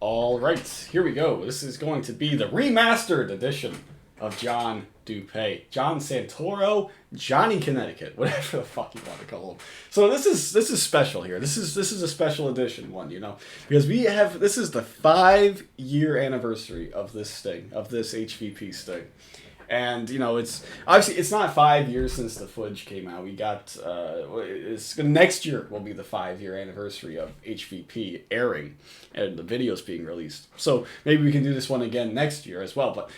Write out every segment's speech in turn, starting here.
All right, here we go. This is going to be the remastered edition of John Dupee. John Santoro, Johnny Connecticut, whatever the fuck you want to call him. So this is special here. This is a special edition one, because this is the 5-year anniversary of this sting, of this HVP sting. And, it's obviously it's not 5 years since the footage came out. We got, next year will be the 5-year anniversary of HVP airing and the videos being released. So maybe we can do this one again next year as well. But,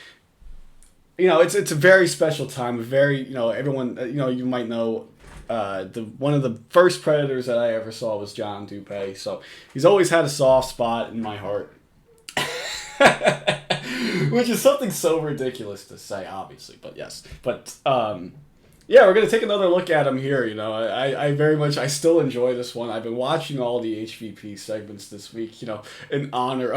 it's a very special time. Everyone, you might know, one of the first Predators that I ever saw was John Dupee. So he's always had a soft spot in my heart. Which is something so ridiculous to say, obviously, but yes. But, yeah, we're going to take another look at him here, I still enjoy this one. I've been watching all the HVP segments this week, in honor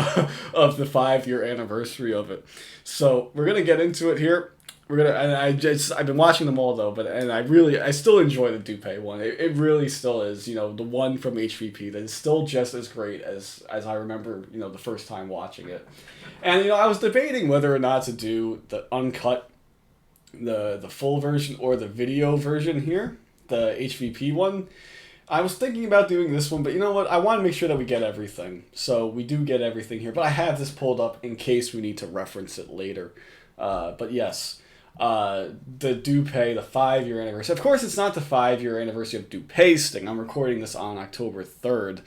of the 5-year anniversary of it. So, we're going to get into it here. I've been watching them all though, I still enjoy the Dupee one. It really still is, the one from HVP that is still just as great as I remember, the first time watching it. And, I was debating whether or not to do the uncut, the full version or the video version here, the HVP one. I was thinking about doing this one, but you know what? I want to make sure that we get everything. So we do get everything here, but I have this pulled up in case we need to reference it later. But yes. The Dupee, the 5-year anniversary. Of course, it's not the 5-year anniversary of Dupee's sting. I'm recording this on October 3rd,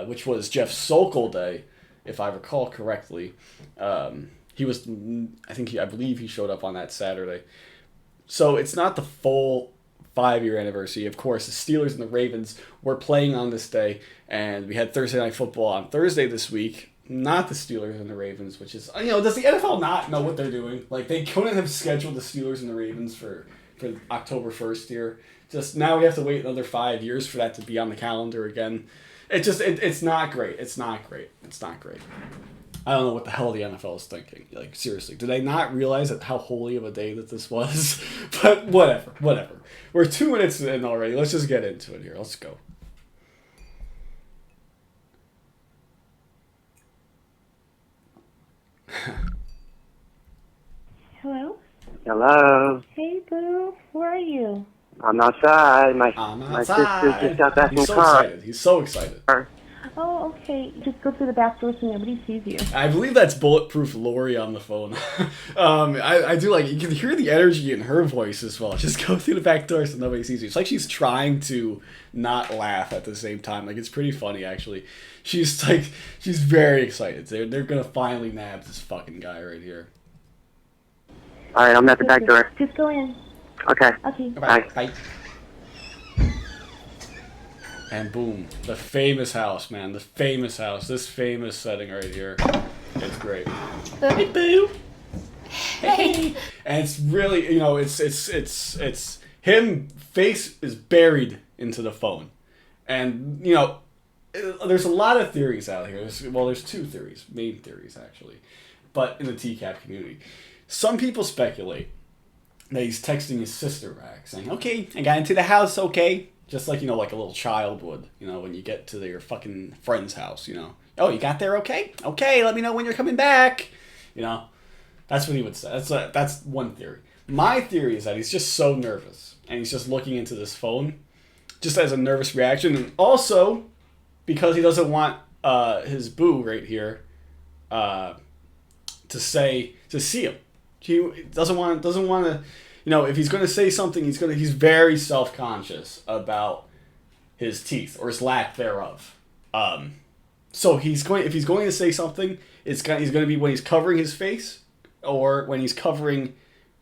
which was Jeff Sokol Day, if I recall correctly. He was, I believe he showed up on that Saturday. So it's not the full 5-year anniversary. Of course, the Steelers and the Ravens were playing on this day, and we had Thursday Night Football on Thursday this week. Not the Steelers and the Ravens, which is, does the NFL not know what they're doing? Like, they couldn't have scheduled the Steelers and the Ravens for October 1st here. Just now we have to wait another 5 years for that to be on the calendar again. It's not great. It's not great. It's not great. I don't know what the hell the NFL is thinking. Like, seriously, did they not realize how holy of a day that this was? But whatever. We're 2 minutes in already. Let's just get into it here. Let's go. Hello? Hello. Hey, Boo. Where are you? I'm outside. My sister just got back in the car. He's so excited. Oh, okay. Just go through the back door so nobody sees you. I believe that's Bulletproof Lori on the phone. I do like, you can hear the energy in her voice as well. Just go through the back door so nobody sees you. It's like she's trying to not laugh at the same time. Like, it's pretty funny, actually. She's very excited. They're gonna finally nab this fucking guy right here. All right, I'm at the back door. Just go in. Okay. Okay. Bye. And boom, the famous house, man. The famous house. This famous setting right here. It's great. Hey, Boo. Hey. And it's really, it's him. Face is buried into the phone, and there's a lot of theories out here. There's 2 theories, main theories actually, but in the TCAP community. Some people speculate that he's texting his sister back saying, okay, I got into the house, okay? Just like, like a little child would, when you get to your fucking friend's house, Oh, you got there okay? Okay, let me know when you're coming back. That's what he would say. That's one theory. My theory is that he's just so nervous, and he's just looking into this phone, just as a nervous reaction, and also because he doesn't want his boo right here to see him. He doesn't want to, if he's going to say something, he's very self-conscious about his teeth or his lack thereof. So if he's going to say something, he's going to be when he's covering his face or when he's covering,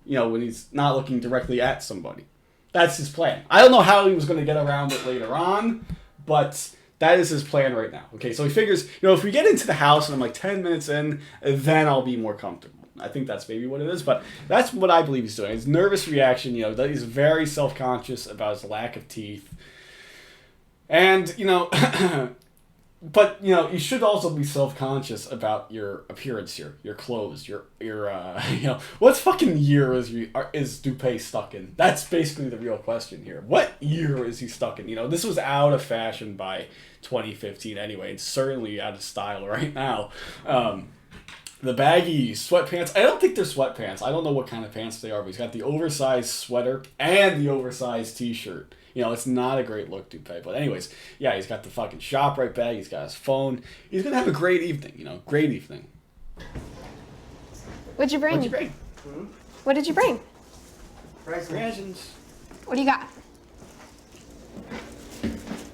when he's not looking directly at somebody. That's his plan. I don't know how he was going to get around it later on, but that is his plan right now. Okay, so he figures, if we get into the house and I'm like 10 minutes in, then I'll be more comfortable. I think that's maybe what it is, but that's what I believe he's doing. His nervous reaction, that he's very self-conscious about his lack of teeth. And, But you know, you should also be self-conscious about your appearance here, your clothes, your you know, what fucking year is Dupee stuck in? That's basically the real question here. What year is he stuck in? You know, this was out of fashion by 2015 anyway. It's certainly out of style right now. The baggy sweatpants. I don't think they're sweatpants. I don't know what kind of pants they are, but he's got the oversized sweater and the oversized t-shirt. You know, it's not a great look, Dupee. But anyways, yeah, he's got the fucking ShopRite bag. He's got his phone. He's going to have a great evening, you know, great evening. What'd you bring? What'd you bring? What did you bring? Rations. What do you got?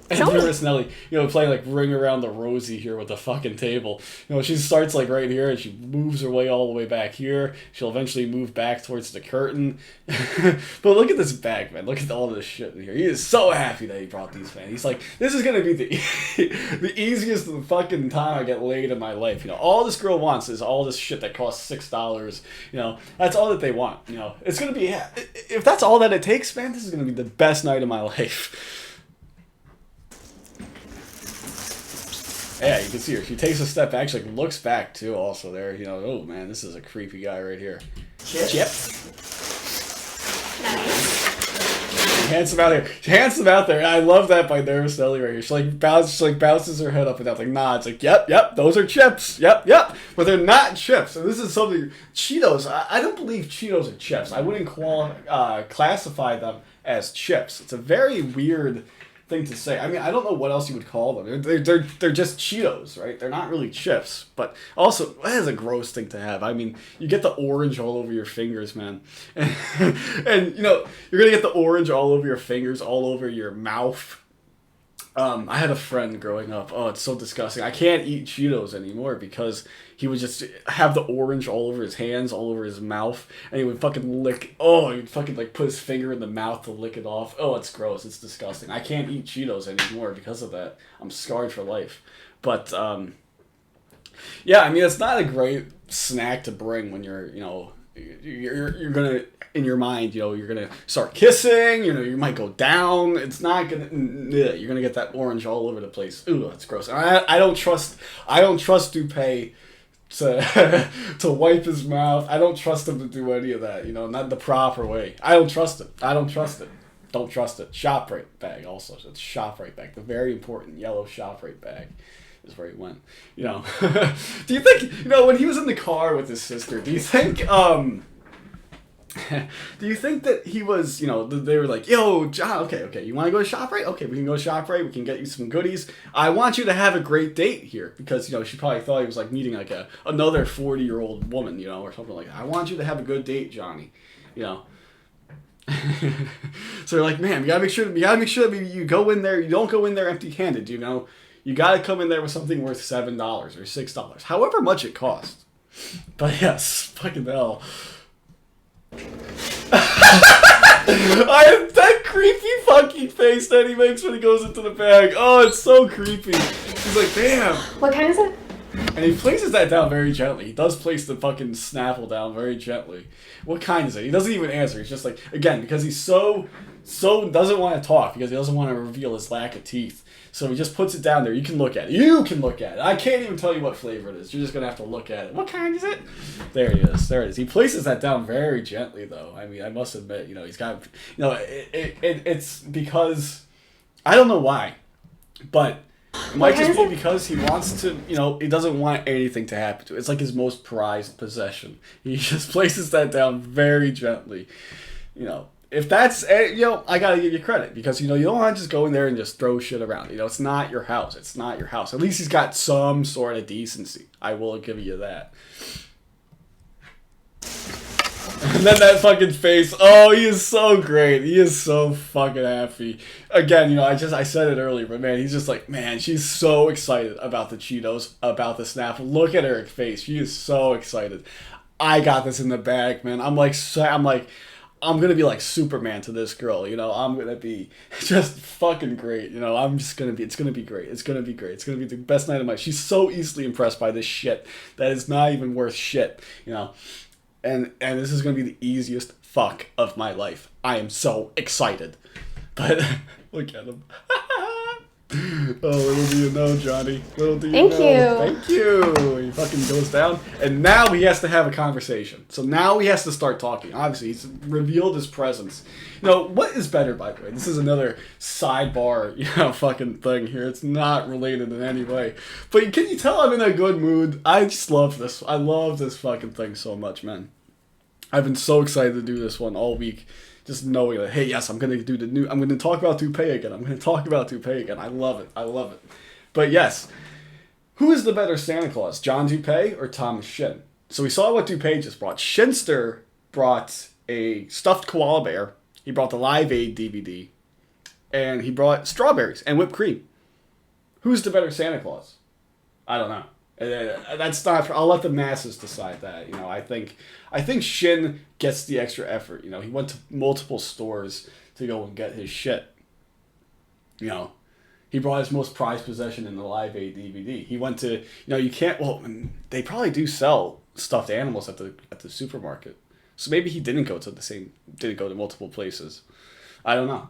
And Doris Nelly, you know, playing like Ring Around the Rosie here with the fucking table. You know, she starts like right here and she moves her way all the way back here. She'll eventually move back towards the curtain. But look at this bag, man. Look at all this shit in here. He is so happy that he brought these, man. He's like, this is going to be the easiest fucking time I get laid in my life. You know, all this girl wants is all this shit that costs $6. You know, that's all that they want. You know, it's going to be, if that's all that it takes, man, this is going to be the best night of my life. Yeah, you can see her. She takes a step back. She like looks back too. Also there, you know. Oh man, this is a creepy guy right here. Chip. Nice. Handsome out here. Handsome out there. I love that by Doris Nelly right here. She like bounces her head up and down. Like nods. Like yep. Those are chips. Yep. But they're not chips. And this is something. Cheetos. I don't believe Cheetos are chips. I wouldn't classify them as chips. It's a very weird thing to say. I mean, I don't know what else you would call them. They're just Cheetos, right? They're not really chips. But also, that is a gross thing to have. I mean, you get the orange all over your fingers, man. And you know, you're going to get the orange all over your fingers, all over your mouth. I had a friend growing up. Oh, it's so disgusting. I can't eat Cheetos anymore because he would just have the orange all over his hands, all over his mouth, and he would fucking lick. Oh, he'd fucking like put his finger in the mouth to lick it off. Oh, it's gross. It's disgusting. I can't eat Cheetos anymore because of that. I'm scarred for life. But yeah, I mean, it's not a great snack to bring when you're, you know, you're gonna, in your mind, you know, you're gonna start kissing, you know, you might go down. It's not gonna, you're gonna get that orange all over the place. Ooh, that's gross. I don't trust Dupee to wipe his mouth. I don't trust him to do any of that, you know, not the proper way. I don't trust it. Don't trust it. ShopRite bag also. It's ShopRite bag, the very important yellow ShopRite bag is where he went. You know, do you think, you know, when he was in the car with his sister, do you think that he was, you know, they were like, yo, John, okay, you want to go to ShopRite? Okay, we can go to ShopRite. We can get you some goodies. I want you to have a great date here. Because, you know, she probably thought he was like meeting like another 40-year-old woman, you know, or something like that. I want you to have a good date, Johnny. You know. So they're like, man, you gotta make sure that you go in there, you don't go in there empty-handed, you know. You gotta come in there with something worth $7 or $6, however much it costs. But yes, fucking hell. That creepy fucking face that he makes when he goes into the bag. Oh, it's so creepy. He's like, damn. What kind is it? And he places that down very gently. He does place the fucking Snapple down very gently. What kind is it? He doesn't even answer. He's just like, again, because he's so doesn't want to talk, because he doesn't want to reveal his lack of teeth. So he just puts it down there. You can look at it. I can't even tell you what flavor it is. You're just going to have to look at it. What kind is it? There it is. He places that down very gently, though. I mean, I must admit, you know, he's got, you know, it's because, I don't know why, but it might just be because he wants to, you know, he doesn't want anything to happen to it. It's like his most prized possession. He just places that down very gently, you know. If that's, you know, I gotta give you credit, because, you know, you don't want to just go in there and just throw shit around. You know, it's not your house. At least he's got some sort of decency. I will give you that. And then that fucking face. Oh, he is so great. He is so fucking happy. Again, you know, I said it earlier, but man, he's just like, man, she's so excited about the Cheetos, about the Snap. Look at her face. She is so excited. I got this in the bag, man. I'm gonna be like Superman to this girl, you know. I'm gonna be just fucking great, you know. It's gonna be great. It's gonna be the best night of my life. She's so easily impressed by this shit that is not even worth shit, you know. And this is gonna be the easiest fuck of my life. I am so excited. But look at him. Oh, little do you know, Johnny. Little do you Thank know. you. Thank you. He fucking goes down, and now he has to have a conversation. So now he has to start talking. Obviously, he's revealed his presence. You know, what is better, by the way? This is another sidebar, fucking thing here. It's not related in any way. But can you tell I'm in a good mood? I just love this. I love this fucking thing so much, man. I've been so excited to do this one all week. Just knowing that, hey, yes, I'm going to talk about Dupee again. I love it. I love it. But yes, who is the better Santa Claus, John Dupee or Thomas Shin? So we saw what Dupee just brought. Shinster brought a stuffed koala bear. He brought the Live Aid DVD. And he brought strawberries and whipped cream. Who's the better Santa Claus? I don't know. That's not. I'll let the masses decide that. I think Shin gets the extra effort. He went to multiple stores to go and get his shit. He brought his most prized possession in the Live Aid DVD. He went to. You can't. Well, they probably do sell stuffed animals at the supermarket. So maybe he didn't go to multiple places. I don't know.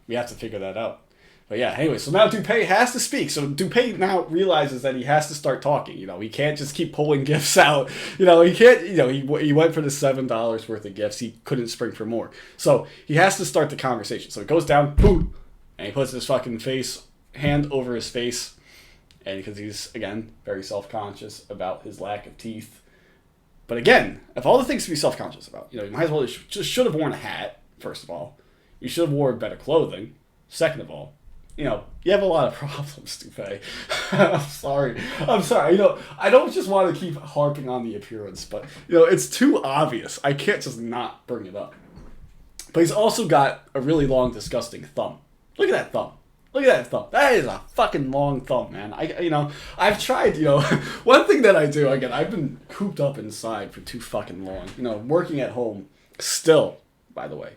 We have to figure that out. But yeah, anyway, so now Dupee has to speak. So Dupee now realizes that he has to start talking. He can't just keep pulling gifts out. He can't, he went for the $7 worth of gifts. He couldn't spring for more. So he has to start the conversation. So he goes down, boom, and he puts his fucking hand over his face. And because he's, again, very self-conscious about his lack of teeth. But again, of all the things to be self-conscious about, you might as well should have worn a hat, first of all. You should have worn better clothing, second of all. You have a lot of problems, Dupee. I'm sorry. I don't just want to keep harping on the appearance, but, it's too obvious. I can't just not bring it up. But he's also got a really long, disgusting thumb. Look at that thumb. That is a fucking long thumb, man. I've tried, one thing that I do, again, I've been cooped up inside for too fucking long. Working at home still, by the way.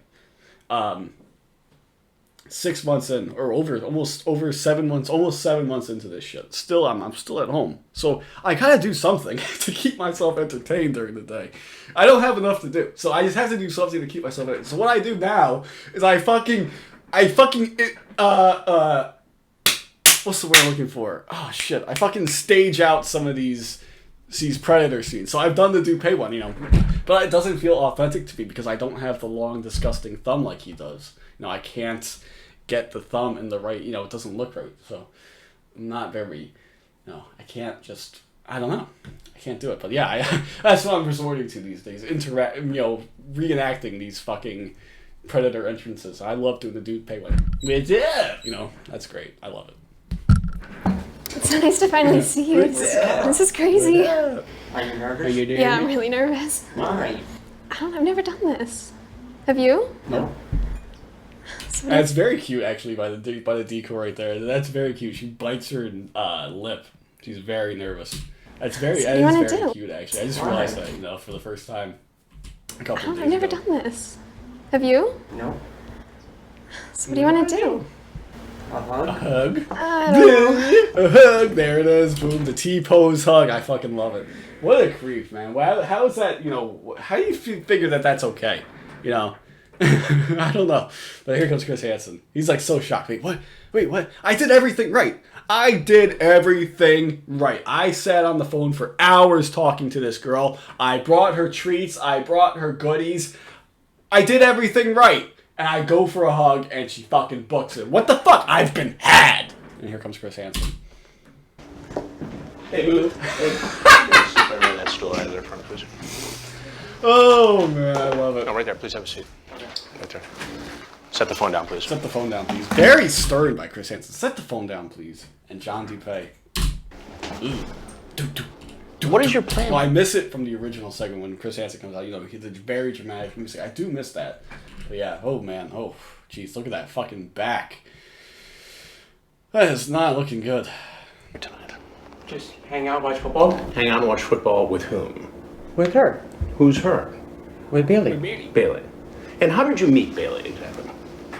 6 months in, or almost 7 months, almost 7 months into this shit. Still, I'm still at home. So I gotta do something to keep myself entertained during the day. I don't have enough to do. So I just have to do something to keep myself entertained. So what I do now is what's the word I'm looking for? Oh shit. I fucking stage out some of these Predator scenes. So I've done the Dupee one, but it doesn't feel authentic to me because I don't have the long, disgusting thumb like he does. I can't get the thumb in the right, it doesn't look right. So I'm not very, I can't just, I don't know. I can't do it. But yeah, that's what I'm resorting to these days. Reenacting these fucking Predator entrances. I love doing the Dupee one. That's great. I love it. It's so nice to finally see you. This is crazy. Are you nervous? Yeah, I'm really nervous. Why? I've never done this. Have you? No. That's very cute, actually, by the decoy right there. That's very cute. She bites her lip. She's very nervous. That is very cute, actually. I just realized that, for the first time a couple of days I've never done this. Have you? No. So what do you want to do? A hug? A hug. I don't know. A hug. There it is. Boom. The T-pose hug. I fucking love it. What a creep, man. How is that, how do you figure that that's okay? I don't know. But here comes Chris Hansen. He's like so shocked. Wait, what? I did everything right. I sat on the phone for hours talking to this girl. I brought her treats. I brought her goodies. I did everything right. And I go for a hug and she fucking books it. What the fuck? I've been had. And here comes Chris Hansen. Hey, boo. That stool out of there front, please. Oh, man, I love it. No, right there. Please have a seat. Right there. Set the phone down, please. Set the phone down, please. Very stern by Chris Hansen. Set the phone down, please. And John Dupee. What is your plan? Well, I miss it from the original segment when Chris Hansen comes out. He's a very dramatic music. I do miss that. But yeah, oh man. Oh, jeez, look at that fucking back. That is not looking good. Tonight. Just hang out, watch football? Hang out and watch football with whom? With her. Who's her? With Bailey. Bailey. And how did you meet Bailey exactly?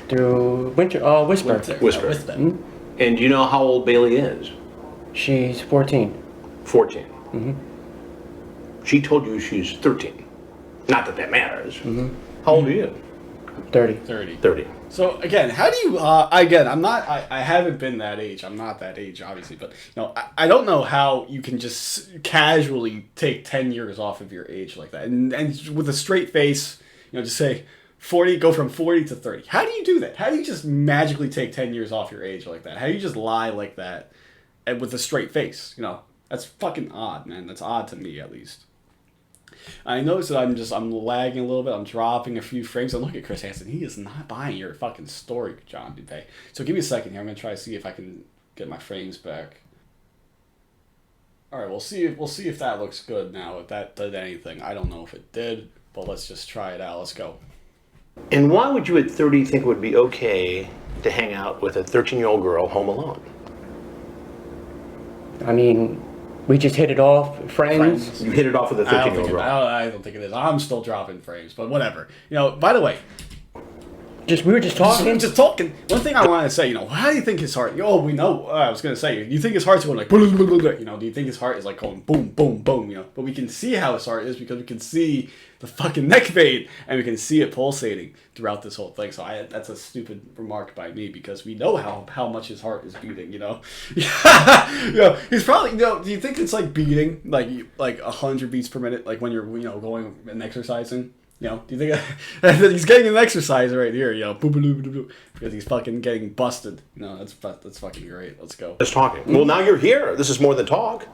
Through Whisper. Whisper. Hmm? And do you know how old Bailey is? She's 14. 14. Mm-hmm. She told you she's 13. Not that that matters. Mm-hmm. How old are you? 30. 30. 30. So again, how do you? Again, I'm not. I haven't been that age. I'm not that age, obviously. But I don't know how you can just casually take 10 years off of your age like that, and with a straight face, just say 40, go from 40 to 30. How do you do that? How do you just magically take 10 years off your age like that? How do you just lie like that, and with a straight face? That's fucking odd, man. That's odd to me, at least. I noticed that I'm lagging a little bit. I'm dropping a few frames. And look at Chris Hansen. He is not buying your fucking story, John Dupee. So give me a second here. I'm gonna try to see if I can get my frames back. All right, we'll see if that looks good now. If that did anything, I don't know if it did, but let's just try it out. Let's go. And why would you at 30 think it would be okay to hang out with a 13-year-old girl home alone? I mean, we just hit it off, friends. You hit it off with a 13-year-old girl. I don't think it is. I'm still dropping frames, but whatever. By the way, We were just talking. Just talking. One thing I want to say, how do you think his heart? We know. I was gonna say, you think his heart's going like, blah, blah, blah, blah, do you think his heart is like going boom, boom, boom? But we can see how his heart is because we can see the fucking neck vein and we can see it pulsating throughout this whole thing. So that's a stupid remark by me because we know how much his heart is beating. He's probably. Do you think it's like beating like 100 beats per minute, like when you're going and exercising? Do you think that he's getting an exercise right here? Because he's fucking getting busted. That's fucking great. Let's go. Just talking. Well, now you're here. This is more than talk.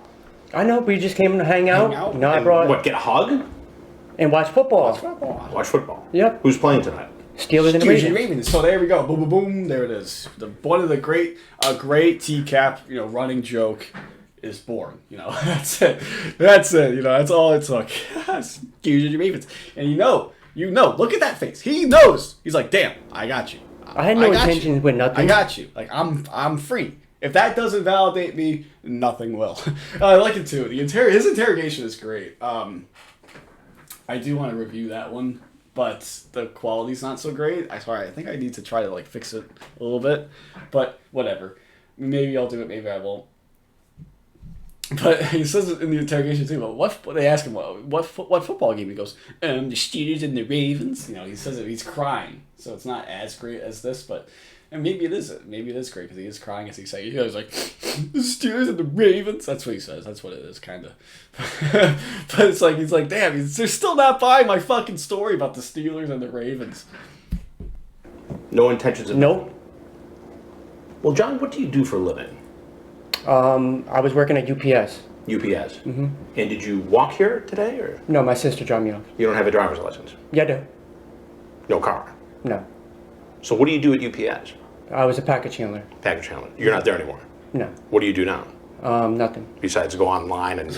I know, but you just came to hang out. I brought what? Get a hug and watch football. Watch football. Yep. Who's playing tonight? Steelers and Ravens. So there we go. Boom, boom, boom. There it is. One of the great TCAP running joke is born. That's it. That's all it took. Steelers Ravens. And look at that face. He knows. He's like, damn, I got you. I had no intentions with nothing. I got you. Like I'm free. If that doesn't validate me, nothing will. I like it too. His interrogation is great. I do want to review that one, but the quality's not so great. I think I need to try to fix it a little bit, but whatever. Maybe I'll do it. Maybe I won't. But he says it in the interrogation too. But what they ask him what football game? He goes, the Steelers and the Ravens. He says it. He's crying, so it's not as great as this, but. And maybe it is. Maybe it is great because he is crying as he says. He goes like, "The Steelers and the Ravens." That's what he says. That's what it is, kind of. But it's like he's like, "Damn, they're still not buying my fucking story about the Steelers and the Ravens." No intentions of. Nope. Well, John, what do you do for a living? I was working at UPS. UPS. Mm-hmm. And did you walk here today, or? No, my sister dropped me off. You don't have a driver's license. Yeah, I do. No car. No. So what do you do at UPS? I was a package handler. Package handler. You're not there anymore? No. What do you do now? Nothing. Besides go online and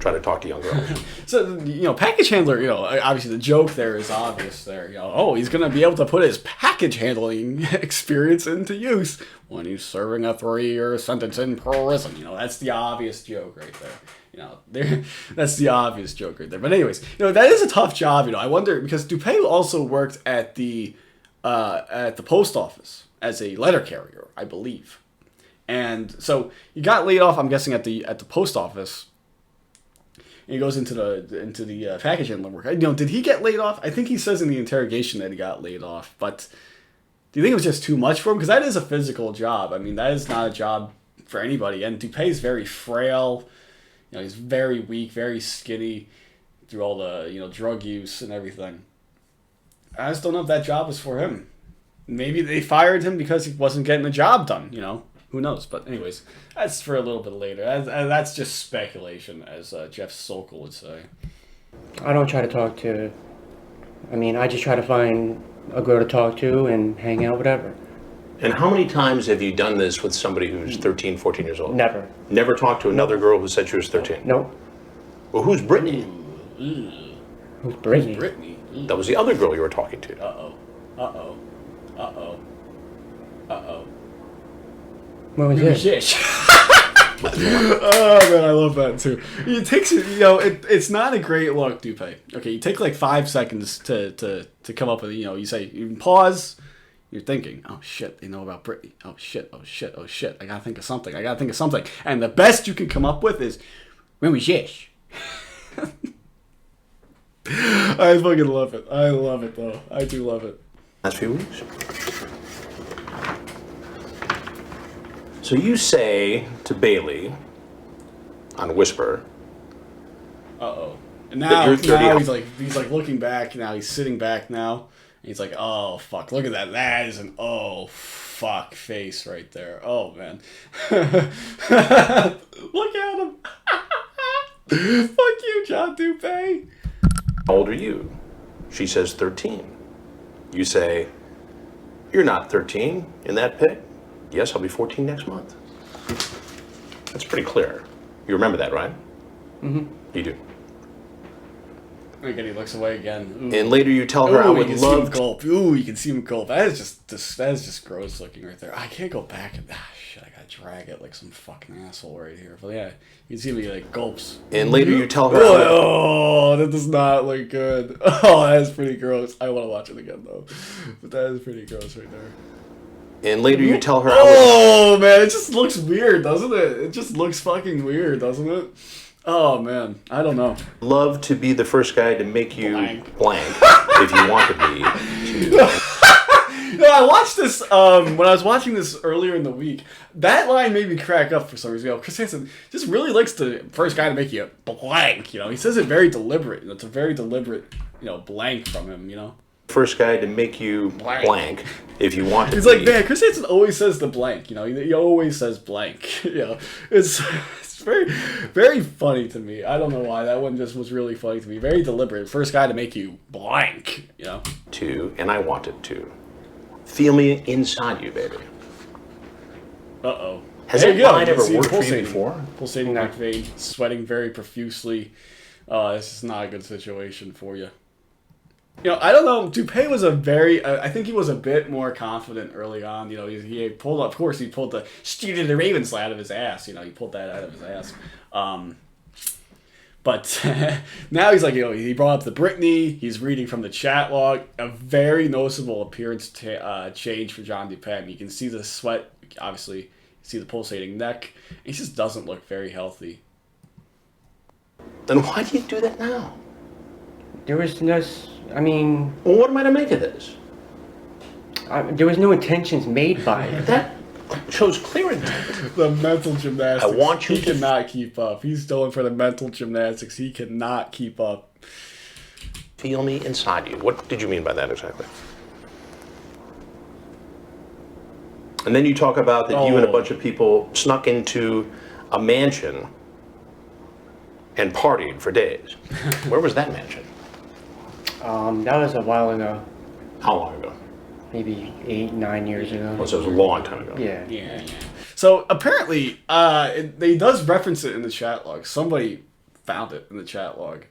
try to talk to young girls. So, package handler, obviously the joke there is obvious there. He's going to be able to put his package handling experience into use when he's serving a 3-year sentence in prison. That's the obvious joke right there. That's the obvious joke right there. But anyways, that is a tough job. I wonder, because Dupee also worked at the post office as a letter carrier, I believe. And so he got laid off, I'm guessing, at the post office. And he goes into the package handler work. Did he get laid off? I think he says in the interrogation that he got laid off. But do you think it was just too much for him? Because that is a physical job. I mean, that is not a job for anybody. And Dupee is very frail. He's very weak, very skinny through all the drug use and everything. I just don't know if that job was for him. Maybe they fired him because he wasn't getting the job done, Who knows? But anyways, that's for a little bit later. That's just speculation, as Jeff Sokol would say. I don't try to talk to... I just try to find a girl to talk to and hang out, whatever. And how many times have you done this with somebody who's 13, 14 years old? Never. Never talked to another girl who said she was 13? Nope. Well, who's Brittany? Who's Brittany? Brittany. That was the other girl you were talking to. Uh-oh. What was this? Oh man, I love that too. It takes it's not a great look, Dupee. Okay, you take like 5 seconds to come up with you say you pause. You're thinking, oh shit, they know about Brittany. Oh shit. I gotta think of something. And the best you can come up with is, when was this? I fucking love it. I love it though. I do love it. Last few weeks. So you say to Bailey on Whisper. Uh-oh. And That now, you're 30 now he's like looking back. Now he's sitting back now. And he's like, oh, fuck. Look at that. That is an oh, fuck face right there. Oh, man. Look at him. Fuck you, John Dupee. How old are you? She says 13. You say, you're not 13 in that pic? Yes, I'll be 14 next month. That's pretty clear. You remember that, right? Mm-hmm. You do. Again, he looks away again. Ooh. And later you tell her, I Ooh, would you can see him love to... gulp. Ooh, you can see him gulp. That is just gross looking right there. I can't go back and shit. I gotta drag it like some fucking asshole right here. But yeah, you can see me like gulps. And later you tell her, oh, that does not look good. Oh, that is pretty gross. I want to watch it again though. But that is pretty gross right there. and later you tell her, Oh man, it just looks weird, doesn't it? It just looks fucking weird, doesn't it? Oh man, I don't know. love to be the first guy to make you blank if you want to be. No, I watched this when I was watching this earlier in the week. That line made me crack up for some reason. You know, Chris Hansen just really likes the first guy to make you blank. You know, he says it very deliberate. It's a very deliberate, blank from him. You know, First guy to make you blank if you want to he's be. like, man, Chris Hansen always says the blank. You know, he always says blank. You know, it's very, very funny to me. I don't know why that one just was really funny to me. Very deliberate. First guy to make you blank. You know, And I wanted to. Feel me inside you, baby. Uh-oh. Has There that you go. line You ever see him worked for you pulsating. before? Pulsating like vein, sweating very profusely. This is not a good situation for you. You know, I don't know. Dupee was I think he was a bit more confident early on. You know, he pulled, of course, he pulled the Street of the Ravens out of his ass. You know, he pulled that out of his ass. But now he's like, he brought up the Britney. He's reading from the chat log. A very noticeable appearance change for John Dupee. I mean, you can see the sweat, obviously. You see the pulsating neck. He just doesn't look very healthy. Then why do you do that now? There was no, I mean, Well, what am I to make of this? there was no intentions made by it. That shows clear intent. The mental gymnastics. I want you He to- cannot keep up. He's going for the mental gymnastics. He cannot keep up. Feel me inside you. What did you mean by that exactly? And then you talk about that you and a bunch of people snuck into a mansion and partied for days. Where was that mansion? That was a while ago, How long ago? maybe 8, 9 years ago. Well, so it was a long time ago. Yeah. Yeah. So apparently, he does reference it in the chat log. Somebody found it in the chat log.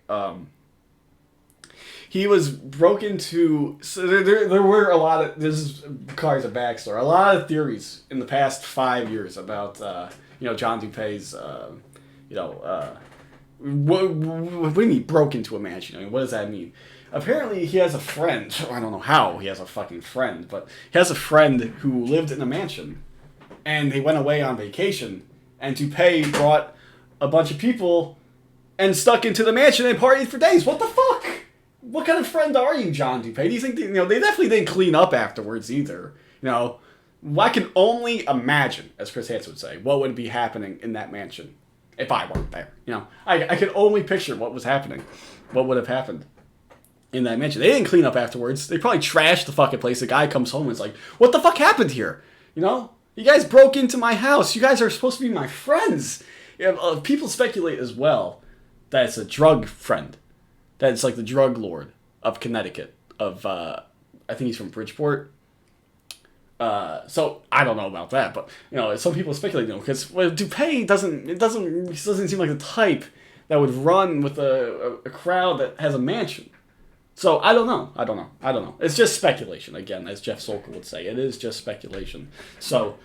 He was broke into. So there were a lot of. This requires a backstory. A lot of theories in the past 5 years about John Dupee's what do you mean broke into a mansion? I mean, what does that mean? Apparently, he has a friend. I don't know how he has a fucking friend, but he has a friend who lived in a mansion, and they went away on vacation. And Dupee brought a bunch of people and stuck into the mansion and partied for days. What the fuck? What kind of friend are you, John Dupee? Do you think they definitely didn't clean up afterwards either? I can only imagine, as Chris Hansen would say, what would be happening in that mansion if I weren't there. I could only picture what was happening, what would have happened in that mansion. They didn't clean up afterwards. They probably trashed the fucking place. The guy comes home and is like, what the fuck happened here? You guys broke into my house. You guys are supposed to be my friends. People speculate as well that it's a drug friend. That it's like the drug lord of Connecticut. I think he's from Bridgeport. So I don't know about that, but some people speculate, because Dupee doesn't seem like the type that would run with a crowd that has a mansion. So I don't know. It's just speculation, again, as Jeff Sokol would say. It is just speculation. So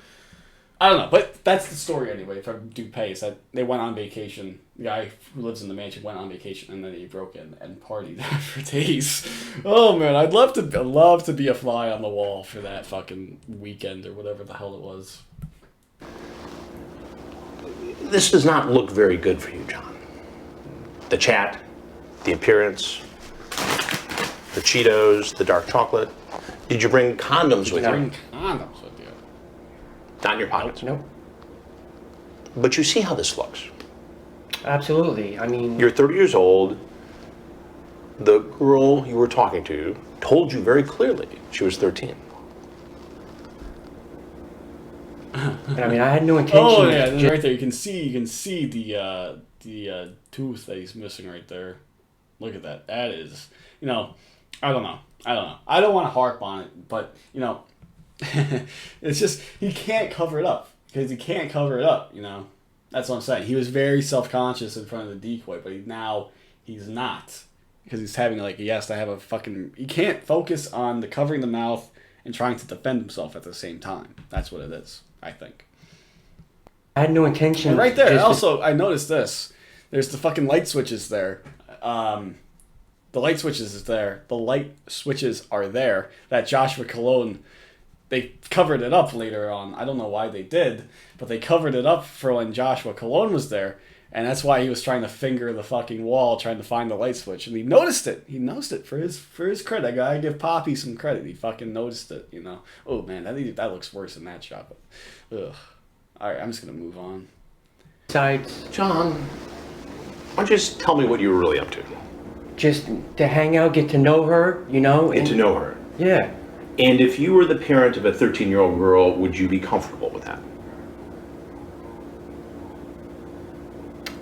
I don't know, but that's the story anyway from Dupee, is that they went on vacation. The guy who lives in the mansion went on vacation, and then he broke in and partied for days. Oh man, I'd love to be a fly on the wall for that fucking weekend or whatever the hell it was. This does not look very good for you, John. The chat, the appearance, the Cheetos, the dark chocolate. Did you bring condoms with you? Bring condoms with you. Not in your pockets. Nope. But you see how this looks. Absolutely. I mean, You're 30 years old. The girl you were talking to told you very clearly she was 13. and I mean, I had no intention. Oh yeah, right there. You can see the tooth that he's missing right there. Look at that. That is, I don't know. I don't want to harp on it, but it's just he can't cover it up because he can't cover it up. That's what I'm saying. He was very self-conscious in front of the decoy, but he's not because he's having he has to have a fucking. He can't focus on the covering the mouth and trying to defend himself at the same time. That's what it is, I think. I had no intention. And right there. Also, I noticed this. There's the fucking light switches there. The light switches is there. The light switches are there. That Joshua Cologne, they covered it up later on. I don't know why they did, but they covered it up for when Joshua Cologne was there. And that's why he was trying to finger the fucking wall, trying to find the light switch. And he noticed it. He noticed it for his credit. I gotta give Poppy some credit. He fucking noticed it, Oh, man, that looks worse than that shot. But, ugh. All right, I'm just gonna move on. Besides, John, why don't you just tell me what you were really up to? just to hang out, get to know her, And to know her. Yeah. And if you were the parent of a 13-year-old girl, would you be comfortable with that?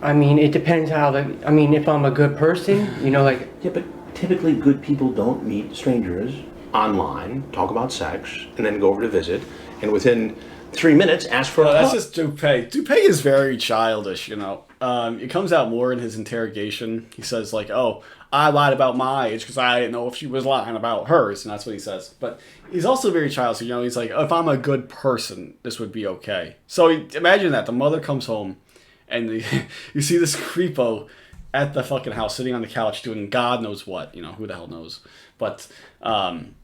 I mean, it depends if I'm a good person, Yeah, but typically good people don't meet strangers online, talk about sex, and then go over to visit, and within 3 minutes ask for a hug. That's just Dupee. Dupee is very childish, It comes out more in his interrogation. He says, oh, I lied about my age because I didn't know if she was lying about hers, and that's what he says. But he's also very childish, he's like, if I'm a good person, this would be okay. So imagine that. The mother comes home, and you see this creepo at the fucking house sitting on the couch doing God knows what. Who the hell knows. But, and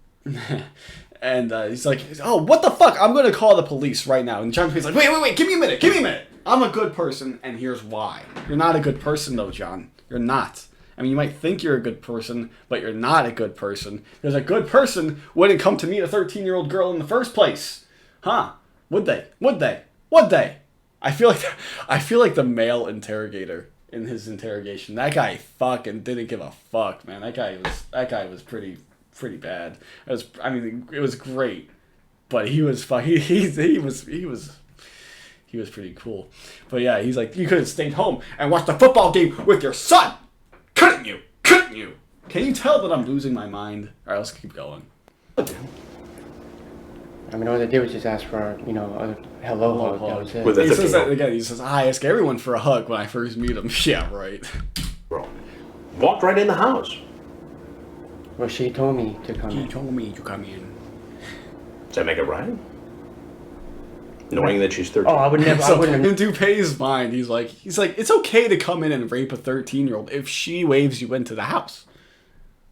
he's like, oh, what the fuck? I'm going to call the police right now. And John Dupee's like, wait, give me a minute. I'm a good person, and here's why. You're not a good person, though, John. You're not. I mean, you might think you're a good person, but you're not a good person. Because a good person wouldn't come to meet a 13-year-old girl in the first place. Huh? Would they? I feel like the male interrogator in his interrogation. That guy fucking didn't give a fuck, man. That guy was pretty bad. It was great, but he was pretty cool. But yeah, he's like, you could have stayed home and watched the football game with your son. Couldn't you? Can you tell that I'm losing my mind? All right, let's keep going. I mean, all they did was just ask for, a hello hug. That was it. With He says that again. He says, I ask everyone for a hug when I first meet them. Yeah, right. Girl. Walked right in the house. Well, she told me to come in. told me to come in. Does that make it right? Knowing that she's 13. Oh, I would never. I So wouldn't in have. Dupee's mind, he's like, it's okay to come in and rape a 13-year-old if she waves you into the house.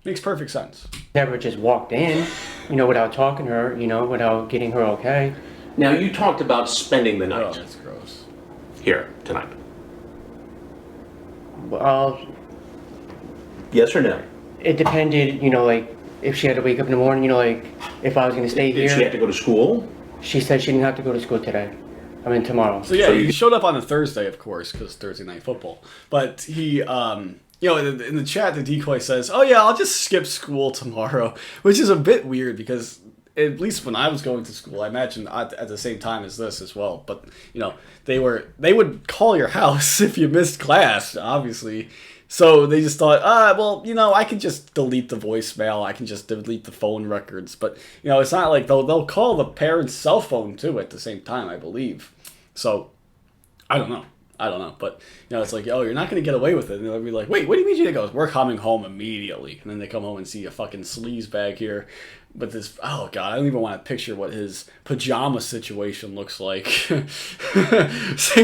Makes perfect sense. Never just walked in, without talking to her, without getting her okay. Now, you talked about spending the Oh, night that's gross. here tonight. Well, Yes or no? it depended, if she had to wake up in the morning, if I was going to stay Did she here. have to go to school? She said she didn't have to go to school today. Tomorrow. So yeah, So he you- showed up on a Thursday, of course, because Thursday night football. But he, in the chat, the decoy says, "Oh yeah, I'll just skip school tomorrow," which is a bit weird because at least when I was going to school, I imagine at the same time as this as well. But they would call your house if you missed class, obviously. So they just thought, I can just delete the voicemail. I can just delete the phone records. But, it's not like they'll call the parent's cell phone, too, at the same time, I believe. So, I don't know. But, it's like, oh, you're not going to get away with it. And they'll be like, wait, what do you mean she goes? We're coming home immediately. And then they come home and see a fucking sleaze bag here. But this, oh God, I don't even want to picture what his pajama situation looks like. Same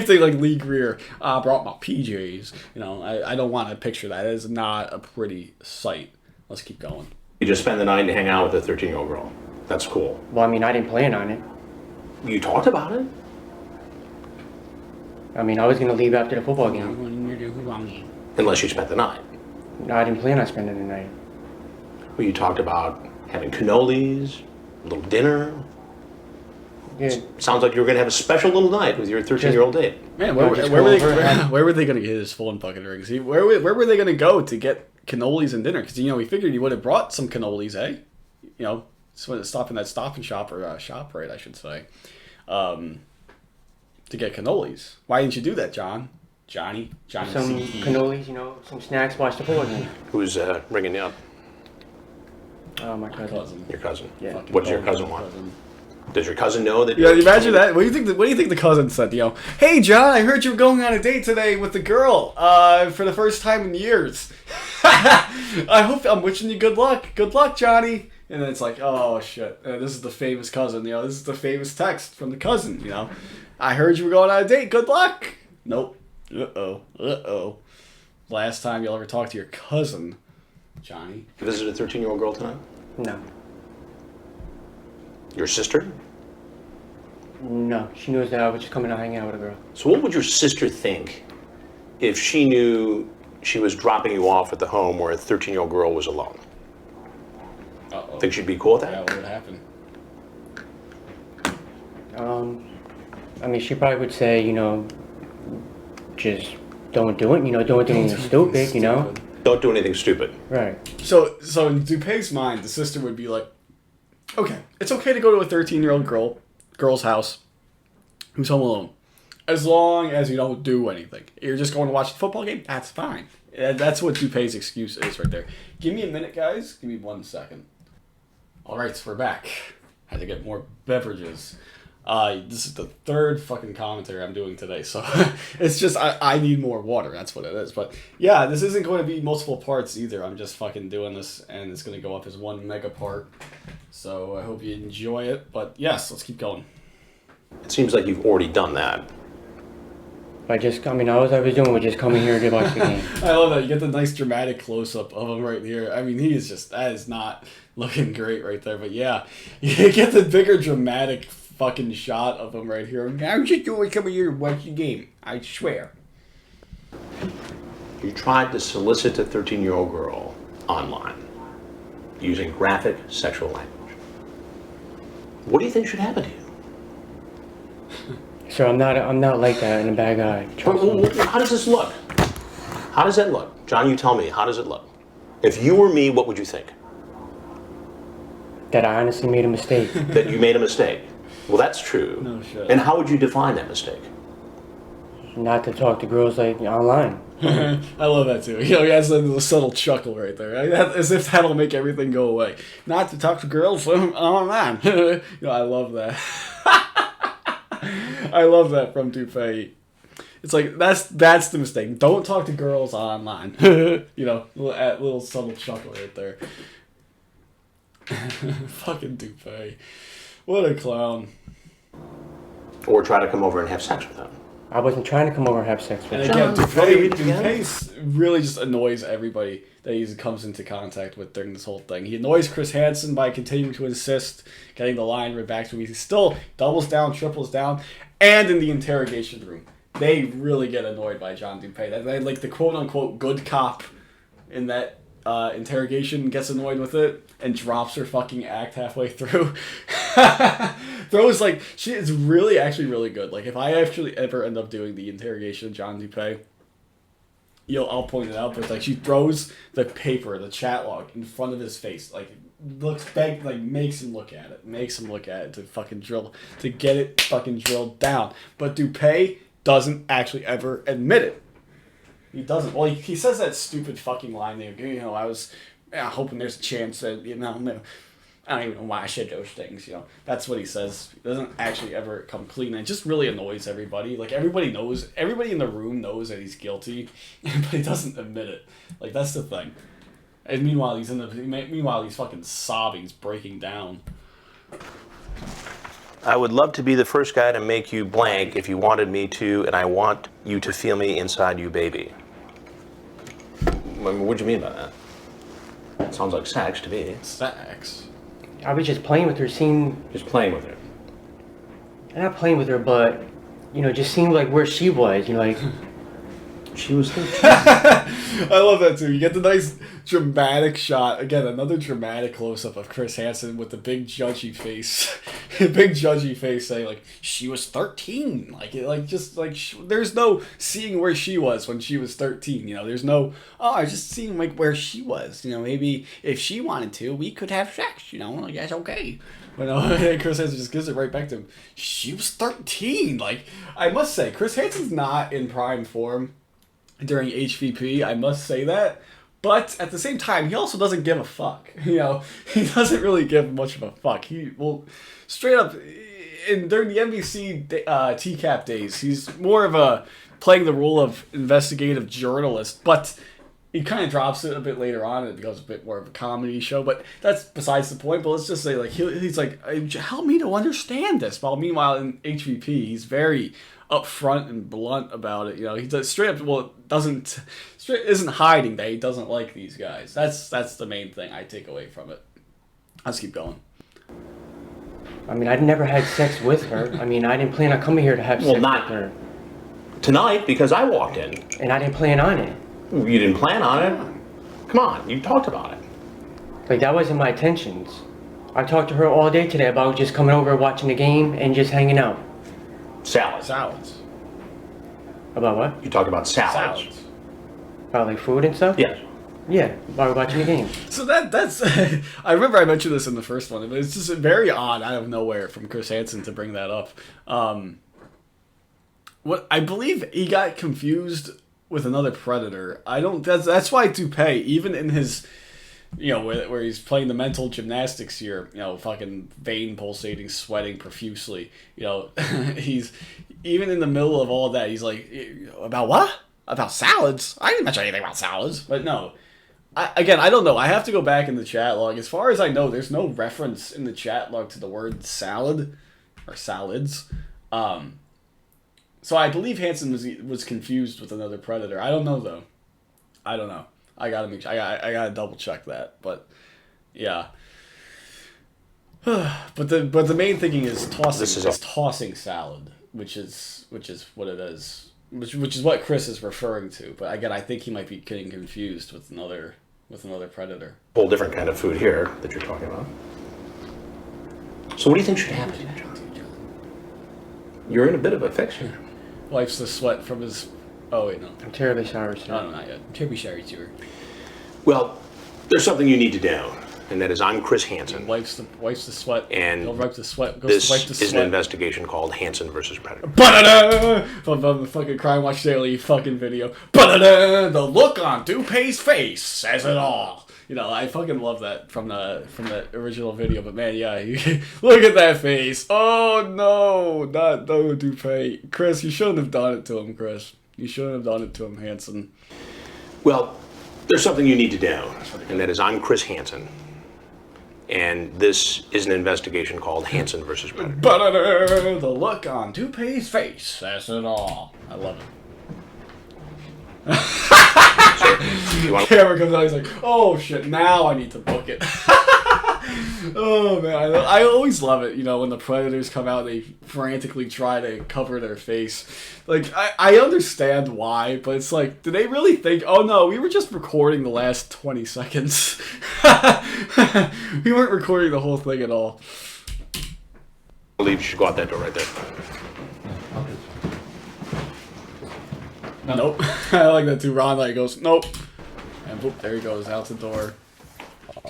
thing like Lee Greer. I brought my PJs. I don't want to picture that. It is not a pretty sight. Let's keep going. You just spend the night and hang out with a 13-year-old girl. That's cool. Well, I didn't plan on it. You talked about it? I was going to leave after the football game. Unless you spent the night. No, I didn't plan on spending the night. Well, you talked about having cannolis, A little dinner? Yeah. Sounds like you're going to have a special little night with your 13-year-old date. Man, No, just go over and- where were they going to get his phone fucking rings? Where were they going to go to get cannolis and dinner? Because, we figured he would have brought some cannolis, eh? Stop in that Stop and Shop, or ShopRite, I should say, to get cannolis. Why didn't you do that, Johnny Some CT. cannolis, some snacks, watch the football game. Who's ringing you up? My cousin. Your cousin. Yeah. What does your cousin want? Does your cousin know that? Yeah, imagine that. What do you think the cousin said? Hey John, I heard you were going on a date today with the girl for the first time in years. I'm wishing you good luck. Good luck, Johnny. And then it's like, oh shit, this is the famous cousin. This is the famous text from the cousin. I heard you were going on a date. Good luck. Nope. Uh-oh. Last time you'll ever talk to your cousin, Johnny. You visited a 13-year-old girl tonight? No. Your sister? No, she knows that I was just coming to hang out with a girl. So what would your sister think if she knew she was dropping you off at the home where a 13-year-old girl was alone? Uh-oh. Think she'd be cool with that? Yeah, what would happen? She probably would say, just don't do it, don't do anything stupid, Don't do anything stupid. Right. So in Dupee's mind, the sister would be like, okay, it's okay to go to a 13-year-old girl's house who's home alone, as long as you don't do anything. You're just going to watch the football game. That's fine. That's what Dupee's excuse is right there. Give me a minute, guys. Give me 1 second. All right, so we're back. Had to get more beverages. This is the third fucking commentary I'm doing today, so it's just I need more water. That's what it is. But yeah, this isn't going to be multiple parts either. I'm just fucking doing this, and it's going to go up as one mega part. So I hope you enjoy it. But yes, let's keep going. It seems like you've already done that. All I was doing was just coming here to watch the game. I love that. You get the nice dramatic close-up of him right here. That is not looking great right there. But yeah, you get the bigger dramatic fucking shot of him right here. I'm just doing coming here to watch the game. I swear. You tried to solicit a 13-year-old girl online using graphic sexual language. What do you think should happen to you? Sir, I'm not like that and a bad guy. Trust me. How does this look? How does that look? John, you tell me, how does it look? If you were me, what would you think? That I honestly made a mistake. That you made a mistake. Well, that's true. No shit. And how would you define that mistake? Not to talk to girls online. I love that too. He has a little subtle chuckle right there, as if that'll make everything go away. Not to talk to girls online. I love that. I love that from Dupee. It's like that's the mistake. Don't talk to girls online. Little subtle chuckle right there. Fucking Dupee. What a clown. Or try to come over and have sex with them. I wasn't trying to come over and have sex with And her. again, Dupee really just annoys everybody that he comes into contact with during this whole thing. He annoys Chris Hansen by continuing to insist, getting the line right back to him. He still doubles down, triples down, and in the interrogation room. They really get annoyed by John Dupee. They like the quote-unquote good cop in that interrogation gets annoyed with it and drops her fucking act halfway through. Throws it's really actually really good. Like if I actually ever end up doing the interrogation of John Dupee, I'll point it out, but she throws the paper, the chat log in front of his face, looks back, makes him look at it to fucking to get it fucking drilled down. But Dupee doesn't actually ever admit it. He doesn't. Well, he says that stupid fucking line there. I was hoping there's a chance that, I don't even know why I said those things, That's what he says. He doesn't actually ever come clean. And it just really annoys everybody. Everybody in the room knows that he's guilty, but he doesn't admit it. That's the thing. And meanwhile, he's fucking sobbing, he's breaking down. I would love to be the first guy to make you blank if you wanted me to, and I want you to feel me inside you, baby. What do you mean by that? Sounds like sex to me. Sex? I was just playing with her, Just playing with her. not playing with her, but, just seeing where she was, She was 13. I love that too. You get the nice dramatic shot. Again, another dramatic close-up of Chris Hansen with the big judgy face. Big judgy face saying, like, she was 13. There's no seeing where she was when she was 13. You know, there's no, I just seeing, like, where she was. You know, maybe if she wanted to, we could have sex. You know, like, that's okay. But no, Chris Hansen just gives it right back to him. She was 13. Like, I must say, Chris Hansen's not in prime form during HVP, I must say that. But at the same time, he also doesn't give a fuck. You know, he doesn't really give much of a fuck. He will straight up during the NBC TCAP days, he's more of a playing the role of investigative journalist, but he kind of drops it a bit later on, and it becomes a bit more of a comedy show. But that's besides the point. But let's just say, like, he's like, help me to understand this. While meanwhile in HVP, he's very upfront and blunt about it. You know, he does straight up. Isn't hiding that he doesn't like these guys. That's the main thing I take away from it. Let's keep going. I mean, I'd never had sex with her. I mean, I didn't plan on coming here to have sex with her. Tonight, because I walked in. And I didn't plan on it. You didn't plan on it? Come on, you talked about it. Like, that wasn't my intentions. I talked to her all day today about just coming over, watching the game, and just hanging out. Salads. About what? You talked about salads. About, like, food and stuff? Yes. Yeah, while watching the game. So that's I remember I mentioned this in the first one, but it's just very odd out of nowhere from Chris Hansen to bring that up. What I believe he got confused with another Predator. That's why Dupee, even in his, you know, where he's playing the mental gymnastics here, you know, fucking vein pulsating, sweating profusely, you know, he's even in the middle of all that, he's like, about what? About salads? I didn't mention anything about salads. But no, I don't know. I have to go back in the chat log. As far as I know, there's no reference in the chat log to the word salad or salads. So I believe Hansen was confused with another Predator. I don't know though. I don't know. I gotta double check that. But yeah. but the main thing is tossing salad, which is what it is. Which is what Chris is referring to. But again, I think he might be getting confused with another Predator. Whole different kind of food here that you're talking about. So what do you think should happen, John? You're in a bit of a fix here. Wipes the sweat from his... Oh, wait, no. I'm terribly sorry, sir. No, not yet. I'm terribly sorry, sir. Well, there's something you need to know, and that is I'm Chris Hansen. Wipes the sweat. And he'll wipe the sweat. This is an investigation called Hansen versus Predator. Ba-da-da! From the fucking Crime Watch Daily fucking video. Ba-da-da! The look on Dupee's face says it all. You know, I fucking love that from the original video. But man, yeah, look at that face. Oh no, no Dupee. Chris, you shouldn't have done it to him, Chris. You shouldn't have done it to him, Hansen. Well, there's something you need to know, and that is I'm Chris Hansen. And this is an investigation called Hansen versus Predator. Ba-da-da! The look on Dupee's face says it all. I love it. Camera comes out, he's like, oh shit, now I need to book it. Oh man, I always love it, you know, when the Predators come out, they frantically try to cover their face. Like, I understand why, but it's like, do they really think, oh no, we were just recording the last 20 seconds. We weren't recording the whole thing at all. I believe you should go out that door right there. Nope. I like that too. Ron like goes, nope. And boop, there he goes, out the door.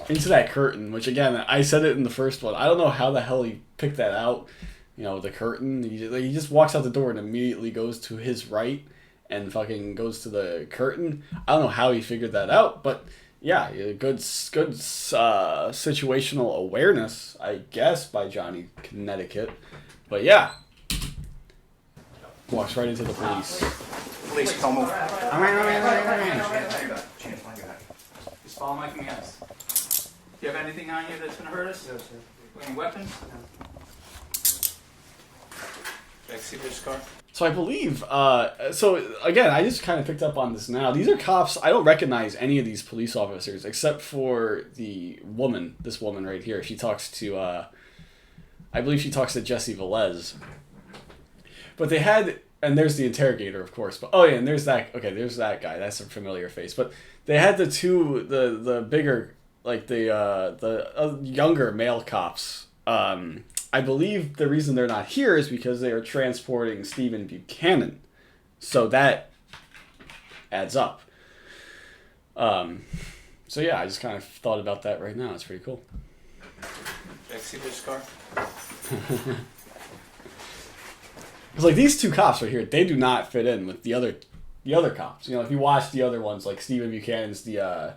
Into that curtain, which again, I said it in the first one. I don't know how the hell he picked that out. You know, the curtain. He just walks out the door and immediately goes to his right and fucking goes to the curtain. I don't know how he figured that out, but yeah, good situational awareness, I guess, by Johnny Connecticut. But yeah. Walks right into the police. Police, come over. Just follow my commands. Do you have anything on you that's going to hurt us? No, sir. Any weapons? No. Can I see this car? So I believe, so again, I just kind of picked up on this now. These are cops. I don't recognize any of these police officers except for the woman, this woman right here. She talks to, I believe she talks to Jesse Velez. But they had and there's the interrogator, of course. But oh yeah, and there's that. Okay, there's that guy. That's a familiar face. But they had the bigger, like the younger male cops. I believe the reason they're not here is because they are transporting Stephen Buchanan. So that adds up. So yeah, I just kind of thought about that right now. It's pretty cool. Can I see this car? Because like these two cops right here, they do not fit in with the other cops. You know, if you watch the other ones, like Stephen Buchanan's, the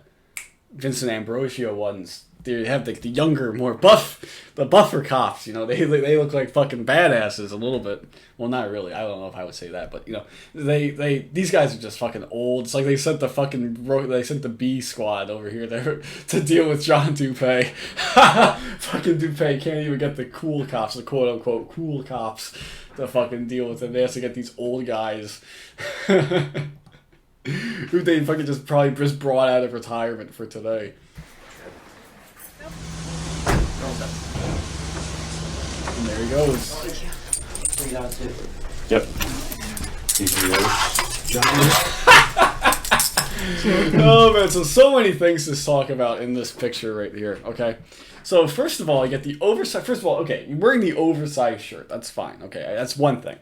Vincent Ambrosio ones, they have the younger, more buffer cops. You know, they look like fucking badasses a little bit. Well, not really. I don't know if I would say that, but you know, these guys are just fucking old. It's like they sent the B squad over here there to deal with John Dupee. Fucking Dupee can't even get the cool cops, the quote unquote cool cops, to fucking deal with him. They have to get these old guys who they fucking probably just brought out of retirement for today. And there he goes. Yep. Oh man, so many things to talk about in this picture right here. Okay, so first of all, I get the oversized. First of all, okay, you're wearing the oversized shirt. That's fine. Okay, that's one thing.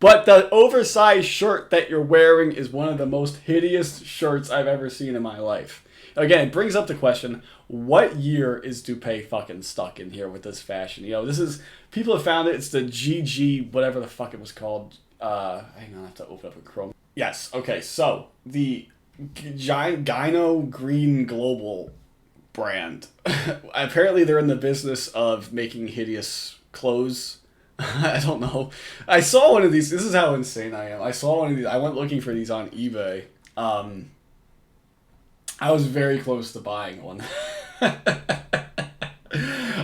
But the oversized shirt that you're wearing is one of the most hideous shirts I've ever seen in my life. Again, it brings up the question, what year is Dupee fucking stuck in here with this fashion? You know, this is, people have found it, it's the GG, whatever the fuck it was called. Hang on, I have to open up a Chrome. Yes, okay, so, the Gyno Green Global brand. Apparently they're in the business of making hideous clothes. I don't know. I saw one of these, this is how insane I am. I saw one of these, I went looking for these on eBay. I was very close to buying one.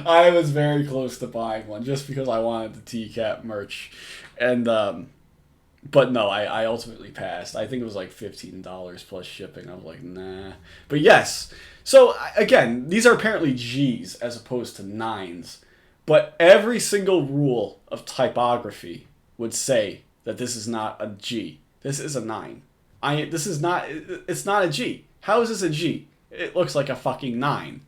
I was very close to buying one just because I wanted the TCAP merch. And, but no, I ultimately passed. I think it was like $15 plus shipping. I was like, nah. But yes. So, again, these are apparently G's as opposed to 9s. But every single rule of typography would say that this is not a G. This is a 9. It's not a G. How is this a G? It looks like a fucking 9.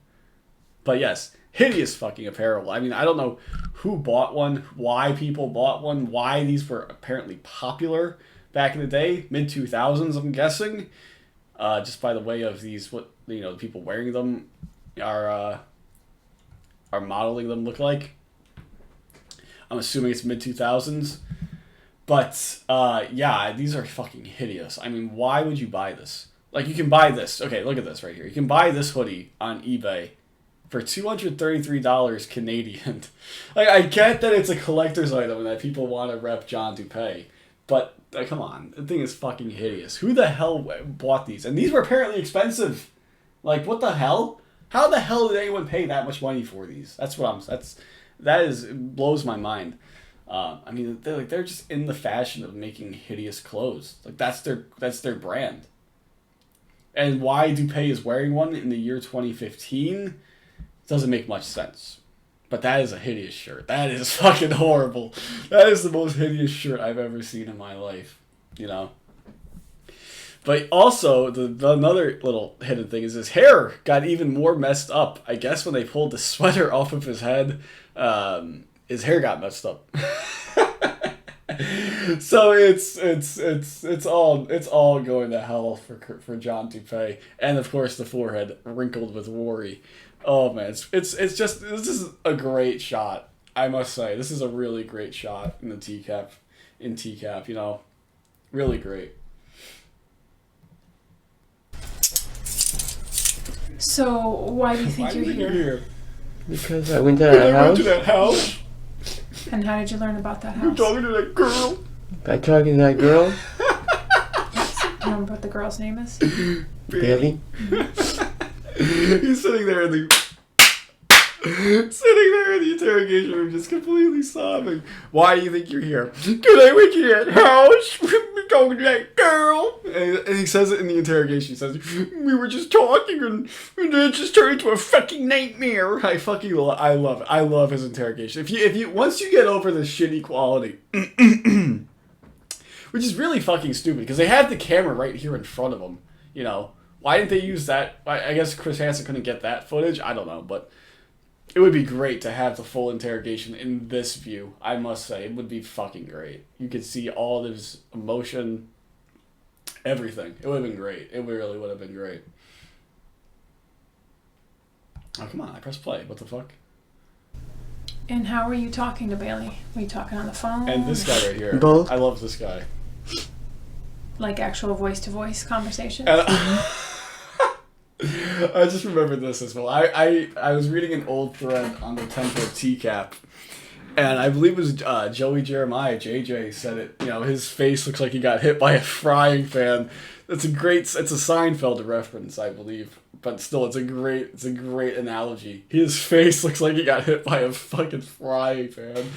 But yes, hideous fucking apparel. I mean, I don't know who bought one, why people bought one, why these were apparently popular back in the day, mid-2000s, I'm guessing. Just by the way of these, what, you know, the people wearing them are modeling them look like. I'm assuming it's mid-2000s. But, yeah, these are fucking hideous. I mean, why would you buy this? Like, you can buy this. Okay, look at this right here. You can buy this hoodie on eBay for $233 Canadian. Like, I get that it's a collector's item and that people want to rep John Dupee. But, come on. The thing is fucking hideous. Who the hell bought these? And these were apparently expensive. Like, what the hell? How the hell did anyone pay that much money for these? It blows my mind. I mean, they're just in the fashion of making hideous clothes. Like, that's their brand. And why Dupee is wearing one in the year 2015 doesn't make much sense. But that is a hideous shirt. That is fucking horrible. That is the most hideous shirt I've ever seen in my life. You know? But also, the another little hidden thing is his hair got even more messed up. I guess when they pulled the sweater off of his head, his hair got messed up. So it's all going to hell for John Dupee, and of course the forehead wrinkled with worry. Oh man, this is a great shot. I must say, this is a really great shot in the TCAP. You know, really great. So why do you think you're here? Because I went to that house. And how did you learn about that house? You're talking to that girl. By talking to that girl. Do you remember what the girl's name is? Billy. He's sitting there in the interrogation room, just completely sobbing. Why do you think you're here? Because I went to that house. We're talking to that girl. And he says it in the interrogation. He says, we were just talking and it just turned into a fucking nightmare. I love it. I love his interrogation. If you once you get over the shitty quality which is really fucking stupid because they had the camera right here in front of them. You know, why didn't they use that? I guess Chris Hansen couldn't get that footage. I don't know, but it would be great to have the full interrogation in this view. I must say, it would be fucking great. You could see all of his emotion, everything. It would have been great. It really would have been great. Oh, come on. I pressed play. What the fuck? And how were you talking to Bailey? Were you talking on the phone? And this guy right here. Both. I love this guy. Like actual voice-to-voice conversations? I just remembered this as well. I was reading an old thread on the Temple TCAP, and I believe it was Joey Jeremiah, JJ, said it. You know, his face looks like he got hit by a frying pan. It's a Seinfeld reference, I believe. But still, it's a great analogy. His face looks like he got hit by a fucking frying pan.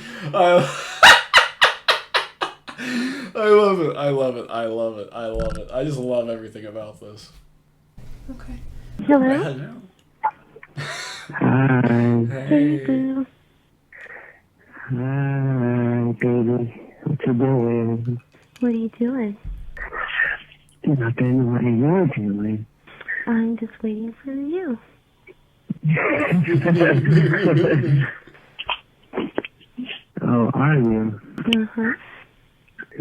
I love it. I love it. I love it. I love it. I just love everything about this. Okay. Hello? Hi. Hey, boo. Hi, baby. What you doing? What are you doing? Nothing. What are you doing? I'm just waiting for you. Oh, are you? Uh-huh.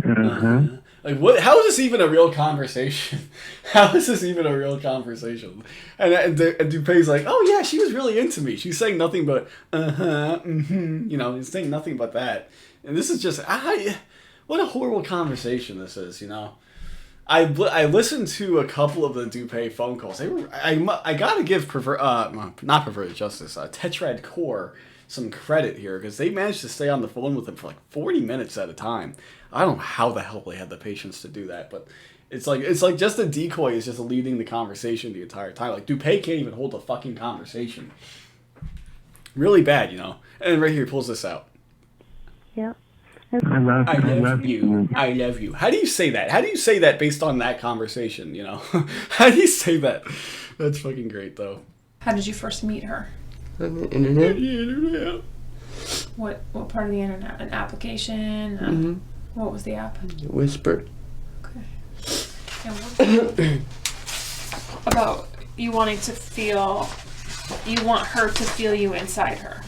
Uh-huh. Like, what? How is this even a real conversation? How is this even a real conversation? And Dupee's like, oh yeah, she was really into me. She's saying nothing but you know, he's saying nothing but that. And this is just, what a horrible conversation this is. You know, I listened to a couple of the Dupee phone calls. I gotta give not Perverted Justice, Tetrad Core some credit here because they managed to stay on the phone with him for like 40 minutes at a time. I don't know how the hell they had the patience to do that, but it's like just a decoy is just leading the conversation the entire time. Like Dupee can't even hold a fucking conversation. Really bad, you know. And right here he pulls this out. Yep. I love you. I love you. How do you say that? How do you say that based on that conversation, you know? How do you say that? That's fucking great though. How did you first meet her? On the internet. Yeah. What part of the internet? An application? Mm-hmm. What was the app? Whisper. Okay. And what about you wanting to feel, you want her to feel you inside her?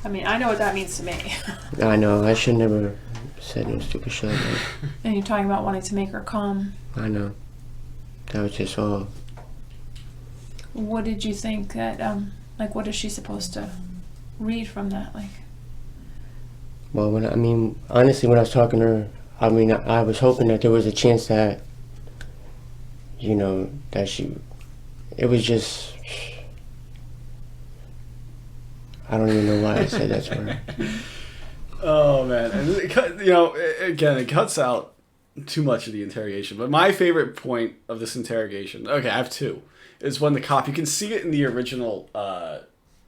I mean, I know what that means to me. I know. I should never said no stupid shit like that. And you're talking about wanting to make her calm. I know. That was just all. What did you think that, like, what is she supposed to read from that? Like, Well, honestly, when I was talking to her, I was hoping that there was a chance that, you know, that it was just, I don't even know why I said that to her. Oh man, and it cuts out too much of the interrogation. But my favorite point of this interrogation, okay, I have two, is when the cop. You can see it in the original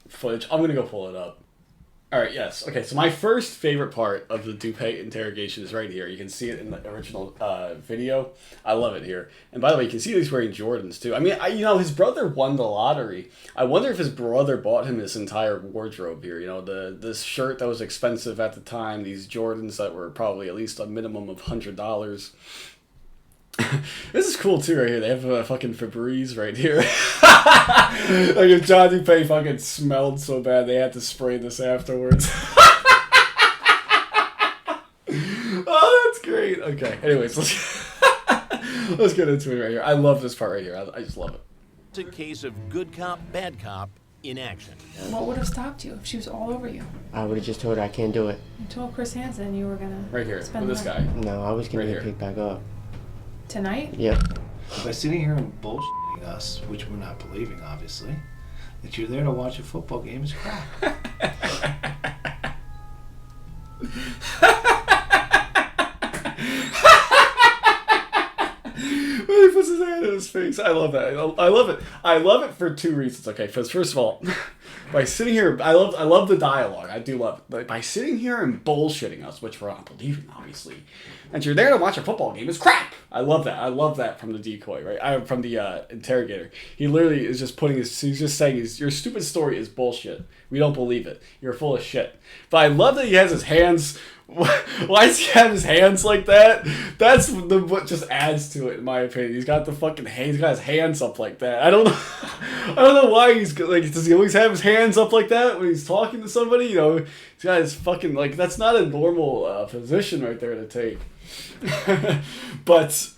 footage. I'm gonna go pull it up. All right, yes. Okay, so my first favorite part of the Dupee interrogation is right here. You can see it in the original video. I love it here. And by the way, you can see he's wearing Jordans too. I mean, his brother won the lottery. I wonder if his brother bought him this entire wardrobe here. You know, this shirt that was expensive at the time, these Jordans that were probably at least a minimum of $100. This is cool too right here. They have a fucking Febreze right here. Like if John Dupee fucking smelled so bad they had to spray this afterwards. Oh, that's great. Okay, anyways, let's get into it right here. I love this part right here. I just love it. It's a case of good cop, bad cop in action. what would have stopped you if she was all over you? I would have just told her I can't do it. You told Chris Hansen you were gonna Right here spend with this the guy. No, I was going Right to get here. picked back up. tonight. Yep. By sitting here and bullshitting us, which we're not believing, obviously, that you're there to watch a football game is crap. When he puts his hand in his face. I love that. I love it. I love it for two reasons. Okay, first of all, by sitting here, I love the dialogue. I do love it. But by sitting here and bullshitting us, which we're not believing, obviously, and you're there to watch a football game, it's crap. I love that. I love that from the decoy, right? From the interrogator. He literally is just he's just saying, your stupid story is bullshit. We don't believe it. You're full of shit. But I love that he has his hands. Why does he have his hands like that? That's what just adds to it, in my opinion. He's got the fucking hands. He's got his hands up like that. I don't know. I don't know why he's like. Does he always have his hands up like that when he's talking to somebody? You know, he's got his fucking like. That's not a normal position right there to take. But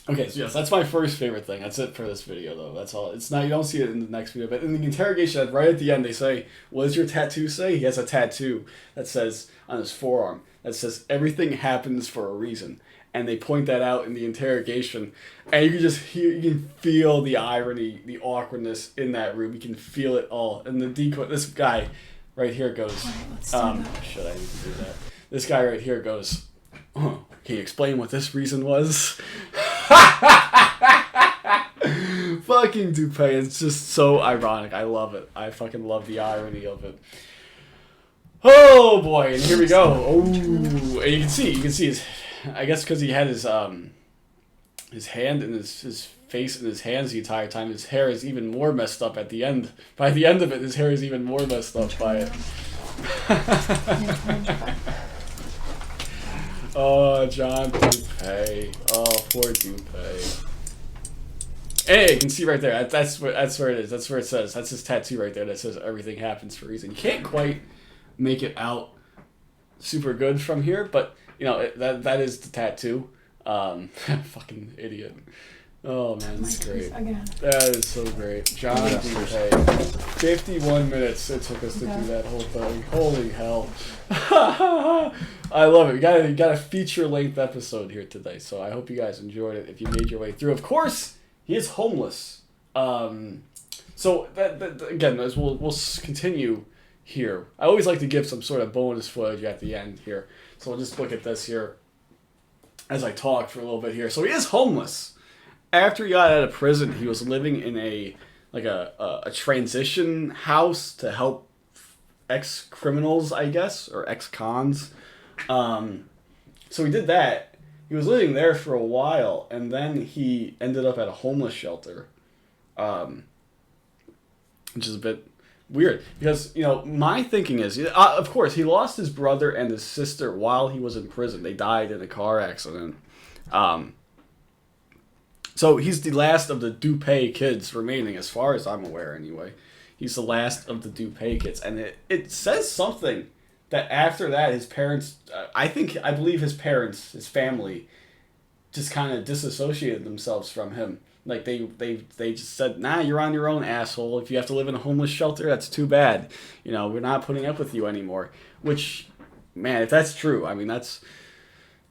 okay, so yes, that's my first favorite thing. That's it for this video, though. That's all. It's not. You don't see it in the next video, but in the interrogation, right at the end, they say, "What does your tattoo say?" He has a tattoo that says on his forearm that says, "Everything happens for a reason," and they point that out in the interrogation, and you can just hear, you can feel the irony, the awkwardness in that room. You can feel it all. And the decoy, this guy right here goes, should I need to do that? This guy right here goes, "Oh, can you explain what this reason was?" Fucking Dupee. It's just so ironic. I love it. I fucking love the irony of it. Oh boy, and here we go. Oh, and you can see his, I guess because he had his hand in his face in his hands the entire time, his hair is even more messed up at the end. By the end of it, his hair is even more messed up by it. Oh, John Dupee. Oh, poor Dupee. Hey, you can see right there. That's where it is. That's where it says. That's his tattoo right there that says everything happens for a reason. You can't quite make it out super good from here, but you know that is the tattoo. Fucking idiot. Oh man, this is great. That is so great. John Dupee. 51 minutes it took us to do that whole thing. Holy hell. I love it. We got a feature-length episode here today, so I hope you guys enjoyed it if you made your way through. Of course, he is homeless. So that again, as we'll continue here. I always like to give some sort of bonus footage at the end here. So we'll just look at this here as I talk for a little bit here. So he is homeless. After he got out of prison, he was living in a transition house to help ex-criminals, I guess, or ex-cons. So he did that. He was living there for a while, and then he ended up at a homeless shelter, which is a bit weird. Because, you know, my thinking is, of course, he lost his brother and his sister while he was in prison. They died in a car accident. So he's the last of the Dupee kids remaining, as far as I'm aware, anyway. He's the last of the Dupee kids. And it says something that after that, his parents, I believe his parents, his family, just kind of disassociated themselves from him. Like, they just said, nah, you're on your own, asshole. If you have to live in a homeless shelter, that's too bad. You know, we're not putting up with you anymore. Which, man, if that's true, I mean, that's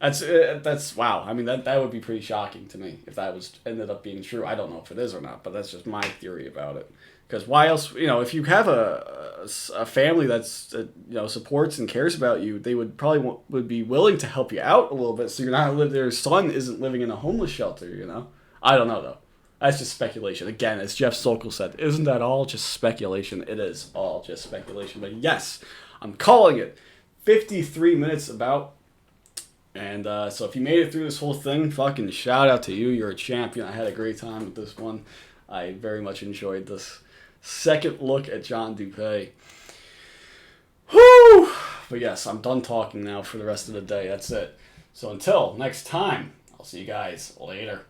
wow. I mean, that would be pretty shocking to me if that ended up being true. I don't know if it is or not, but that's just my theory about it. Because why else, you know, if you have a family that's, supports and cares about you, they would probably would be willing to help you out a little bit so you're not their son isn't living in a homeless shelter, you know? I don't know, though. That's just speculation. Again, as Jeff Sokol said, isn't that all just speculation? It is all just speculation. But yes, I'm calling it 53 minutes about. And so if you made it through this whole thing, fucking shout out to you. You're a champion. I had a great time with this one. I very much enjoyed this second look at John Dupee. Whew! But yes, I'm done talking now for the rest of the day. That's it. So until next time, I'll see you guys later.